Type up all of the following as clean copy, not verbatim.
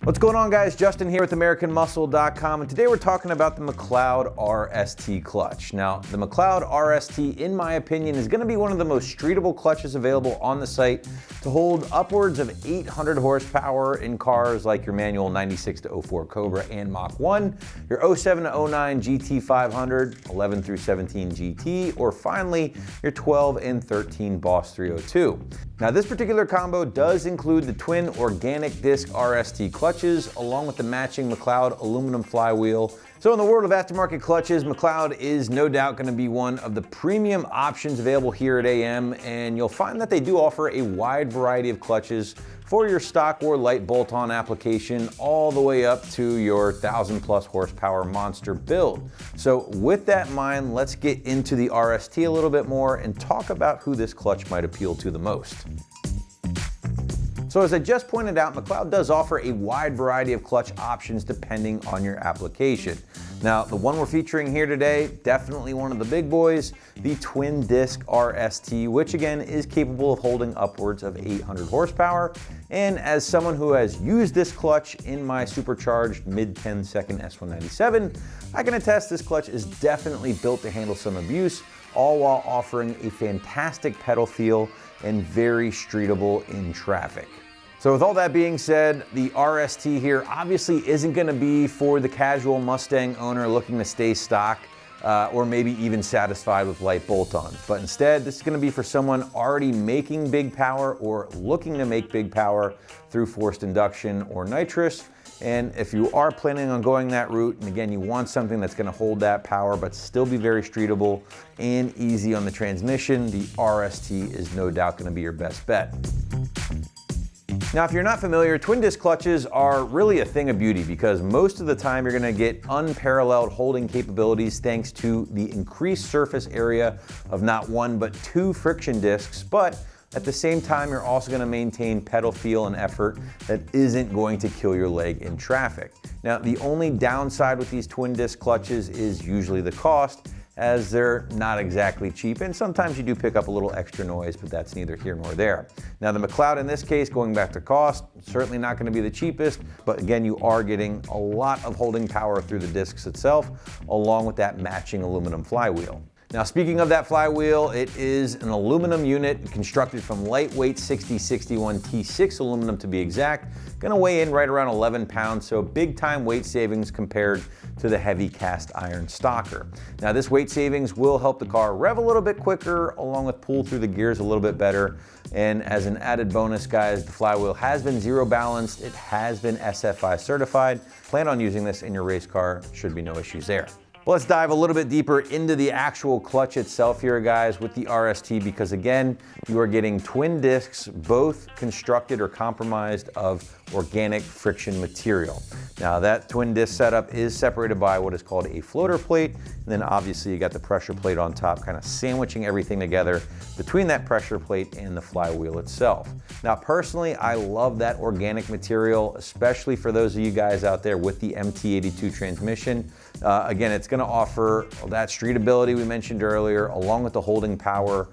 What's going on, guys? Justin here with AmericanMuscle.com, and today we're talking about the McLeod RST clutch. Now, the McLeod RST, in my opinion, is going to be one of the most streetable clutches available on the site to hold upwards of 800 horsepower in cars like your manual 96 to 04 Cobra and Mach 1, your 07 to 09 GT 500, 11 through 17 GT, or finally your 12 and 13 Boss 302. Now, this particular combo does include the twin organic disc RST clutches, along with the matching McLeod Aluminum Flywheel. So in the world of aftermarket clutches, McLeod is no doubt going to be one of the premium options available here at AM, and you'll find that they do offer a wide variety of clutches for your stock or light bolt-on application, all the way up to your 1,000+ horsepower monster build. So with that in mind, let's get into the RST a little bit more and talk about who this clutch might appeal to the most. So as I just pointed out, McLeod does offer a wide variety of clutch options depending on your application. Now, the one we're featuring here today, definitely one of the big boys, the Twin Disc RST, which again is capable of holding upwards of 800 horsepower. And as someone who has used this clutch in my supercharged mid-10 second S197, I can attest this clutch is definitely built to handle some abuse, all while offering a fantastic pedal feel and very streetable in traffic. So with all that being said, the RST here obviously isn't going to be for the casual Mustang owner looking to stay stock or maybe even satisfied with light bolt-ons. But instead, this is going to be for someone already making big power or looking to make big power through forced induction or nitrous. And if you are planning on going that route, and again, you want something that's going to hold that power but still be very streetable and easy on the transmission, the RST is no doubt going to be your best bet. Now, if you're not familiar, twin disc clutches are really a thing of beauty because most of the time you're going to get unparalleled holding capabilities thanks to the increased surface area of not one but two friction discs, but at the same time, you're also going to maintain pedal feel and effort that isn't going to kill your leg in traffic. Now, the only downside with these twin disc clutches is usually the cost, as they're not exactly cheap, and sometimes you do pick up a little extra noise, but that's neither here nor there. Now, the McLeod in this case, going back to cost, certainly not going to be the cheapest, but again, you are getting a lot of holding power through the discs itself, along with that matching aluminum flywheel. Now, speaking of that flywheel, it is an aluminum unit constructed from lightweight 6061 T6 aluminum to be exact. Gonna weigh in right around 11 pounds, so big time weight savings compared to the heavy cast iron stocker. Now, this weight savings will help the car rev a little bit quicker, along with pull through the gears a little bit better. And as an added bonus, guys, the flywheel has been zero balanced. It has been SFI certified. Plan on using this in your race car, should be no issues there. Well, let's dive a little bit deeper into the actual clutch itself here, guys, with the RST, because again, you are getting twin discs, both constructed or compromised of organic friction material. Now, that twin disc setup is separated by what is called a floater plate, and then obviously you got the pressure plate on top, kind of sandwiching everything together between that pressure plate and the flywheel itself. Now, personally, I love that organic material, especially for those of you guys out there with the MT82 transmission. Again, it's going to offer that streetability we mentioned earlier, along with the holding power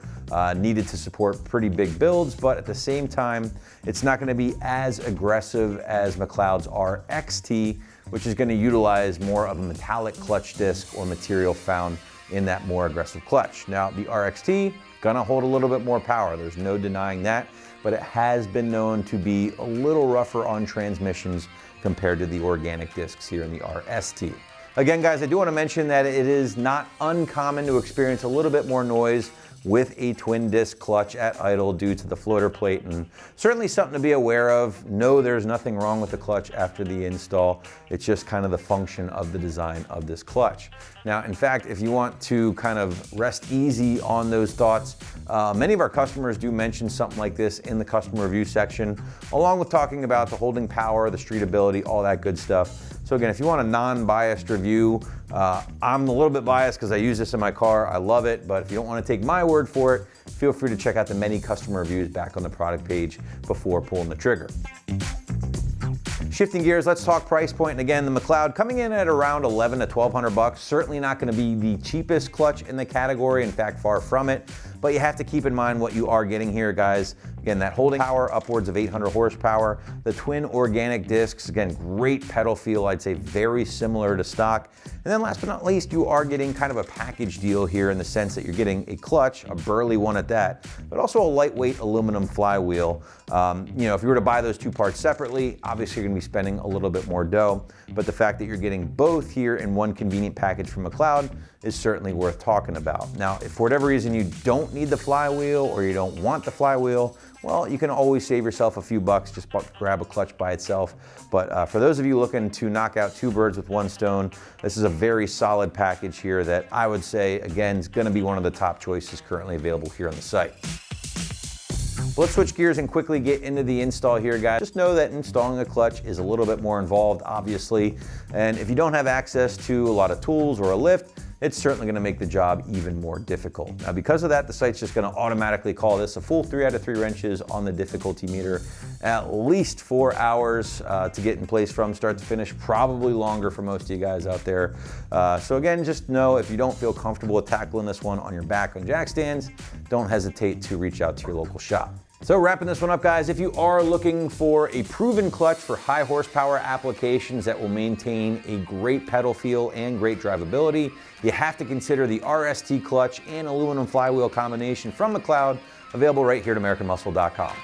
needed to support pretty big builds, but at the same time, it's not going to be as aggressive as McLeod's RXT, which is going to utilize more of a metallic clutch disc or material found in that more aggressive clutch. Now, the RXT gonna hold a little bit more power, there's no denying that, but it has been known to be a little rougher on transmissions compared to the organic discs here in the RST. Again, guys, I do want to mention that it is not uncommon to experience a little bit more noise with a twin disc clutch at idle due to the floater plate, and certainly something to be aware of. No, there's nothing wrong with the clutch after the install. It's just kind of the function of the design of this clutch. Now, in fact, if you want to kind of rest easy on those thoughts, many of our customers do mention something like this in the customer review section, along with talking about the holding power, the streetability, all that good stuff. So again, if you want a non-biased review, I'm a little bit biased because I use this in my car. I love it, but if you don't want to take my word for it, feel free to check out the many customer reviews back on the product page before pulling the trigger. Shifting gears, let's talk price point. And again, the McLeod coming in at around $1,100 to $1,200. Certainly not going to be the cheapest clutch in the category. In fact, far from it. But you have to keep in mind what you are getting here, guys. Again, that holding power upwards of 800 horsepower. The twin organic discs, again, great pedal feel, I'd say very similar to stock. And then last but not least, you are getting kind of a package deal here in the sense that you're getting a clutch, a burly one at that, but also a lightweight aluminum flywheel. You know, if you were to buy those two parts separately, obviously you're gonna be spending a little bit more dough, but the fact that you're getting both here in one convenient package from McLeod is certainly worth talking about. Now, if for whatever reason you don't need the flywheel or you don't want the flywheel, well, you can always save yourself a few bucks, just grab a clutch by itself. But for those of you looking to knock out two birds with one stone, this is a very solid package here that I would say, again, is gonna be one of the top choices currently available here on the site. Well, let's switch gears and quickly get into the install here, guys. Just know that installing a clutch is a little bit more involved, obviously. And if you don't have access to a lot of tools or a lift, it's certainly gonna make the job even more difficult. Now, because of that, the site's just gonna automatically call this a full 3 out of 3 wrenches on the difficulty meter, at least 4 hours to get in place from start to finish, probably longer for most of you guys out there. So again, just know if you don't feel comfortable with tackling this one on your back on jack stands, don't hesitate to reach out to your local shop. So wrapping this one up, guys, if you are looking for a proven clutch for high horsepower applications that will maintain a great pedal feel and great drivability, you have to consider the RST clutch and aluminum flywheel combination from McLeod, available right here at AmericanMuscle.com.